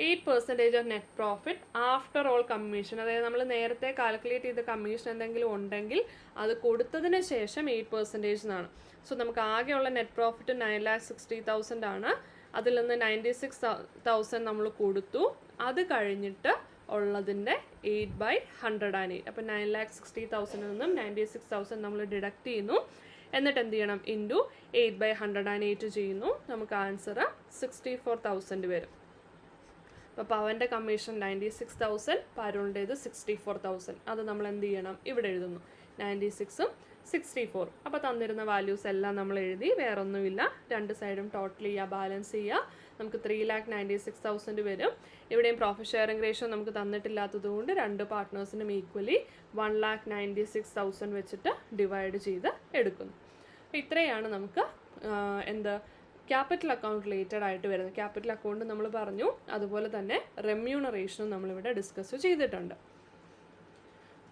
8% of net profit after all commission. അതായത് നമ്മൾ നേരത്തെ കാൽക്കുലേറ്റ് ചെയ്ത കമ്മീഷൻ എന്തെങ്കിലും ഉണ്ടെങ്കിൽ അത് കൊടുത്തതിന് ശേഷം 8% എന്നാണ്. സോ നമുക്ക് ആകെയുള്ള നെറ്റ് പ്രോഫിറ്റ് 9,60,000 ആണ്. അതിൽ നിന്ന് 96,000 നമ്മൾ കൊടുത്തു. അത് കഴിഞ്ഞിട്ട് ഉള്ളതിൻ്റെ 8/108. അപ്പോൾ 9,60,000 നിന്നും 96,000 നമ്മൾ ഡിഡക്റ്റ് ചെയ്യുന്നു. എന്നിട്ട് എന്ത് ചെയ്യണം? ഇൻറ്റു 8/108 ചെയ്യുന്നു. നമുക്ക് ആൻസർ 64,000 വരും. അപ്പോൾ പവൻ്റെ കമ്മീഷൻ 96,000, പാരുളിൻ്റേത് 64,000. അത് നമ്മൾ എന്ത് ചെയ്യണം? ഇവിടെ എഴുതുന്നു 96ഉം 64. അപ്പോൾ തന്നിരുന്ന വാല്യൂസ് എല്ലാം നമ്മൾ എഴുതി, വേറൊന്നുമില്ല. രണ്ട് സൈഡും ടോട്ടൽ ചെയ്യുക, ബാലൻസ് ചെയ്യുക. നമുക്ക് 3,96,000 വരും. ഇവിടെയും പ്രോഫിറ്റ് ഷെയറിംഗ് റേഷ്യോ നമുക്ക് തന്നിട്ടില്ലാത്തത് കൊണ്ട് രണ്ട് പാർട്ട്നേഴ്സിനും ഈക്വലി 1,96,000 വെച്ചിട്ട് ഡിവൈഡ് ചെയ്ത് എടുക്കുന്നു. അപ്പോൾ ഇത്രയാണ് നമുക്ക് ക്യാപിറ്റൽ അക്കൗണ്ട് റിലേറ്റഡ് ആയിട്ട് വരുന്നത്. ക്യാപിറ്റൽ അക്കൗണ്ട് നമ്മൾ പറഞ്ഞു, അതുപോലെ തന്നെ റെമ്യൂണറേഷനും നമ്മളിവിടെ ഡിസ്കസ് ചെയ്തിട്ടുണ്ട്.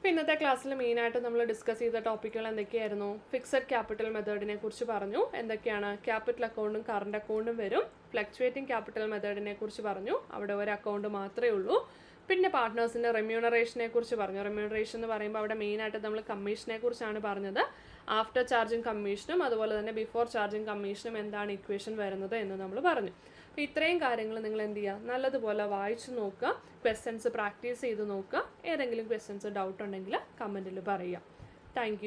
അപ്പോൾ ഇന്നത്തെ ക്ലാസ്സിൽ മെയിനായിട്ട് നമ്മൾ ഡിസ്കസ് ചെയ്ത ടോപ്പിക്കുകൾ എന്തൊക്കെയായിരുന്നു? ഫിക്സഡ് ക്യാപിറ്റൽ മെത്തേഡിനെ കുറിച്ച് പറഞ്ഞു. എന്തൊക്കെയാണ്? ക്യാപിറ്റൽ അക്കൗണ്ടും കറണ്ട് അക്കൗണ്ടും വരും. ഫ്ലക്ച്വേറ്റിംഗ് ക്യാപിറ്റൽ മെത്തേഡിനെ കുറിച്ച് പറഞ്ഞു, അവിടെ ഒരു അക്കൗണ്ട് മാത്രമേ ഉള്ളൂ. പിന്നെ പാർട്ട്നേഴ്സിൻ്റെ റെമ്യൂണറേഷനെ കുറിച്ച് പറഞ്ഞു. റെമ്യൂണറേഷൻ എന്ന് പറയുമ്പോൾ അവിടെ മെയിനായിട്ട് നമ്മൾ കമ്മീഷനെ കുറിച്ചാണ് പറഞ്ഞത്. ആഫ്റ്റർ ചാർജിങ് കമ്മീഷനും അതുപോലെ തന്നെ ബിഫോർ ചാർജിങ് കമ്മീഷനും എന്താണ് ഇക്വേഷൻ വരുന്നത് എന്ന് നമ്മൾ പറഞ്ഞു. അപ്പോൾ ഇത്രയും കാര്യങ്ങൾ നിങ്ങൾ എന്ത് ചെയ്യുക, നല്ലതുപോലെ വായിച്ചു നോക്കുക, ക്വസ്റ്റ്യൻസ് പ്രാക്ടീസ് ചെയ്ത് നോക്കുക. ഏതെങ്കിലും ക്വസ്റ്റ്യൻസ് ഡൗട്ട് ഉണ്ടെങ്കിൽ കമൻറ്റിൽ പറയുക. താങ്ക്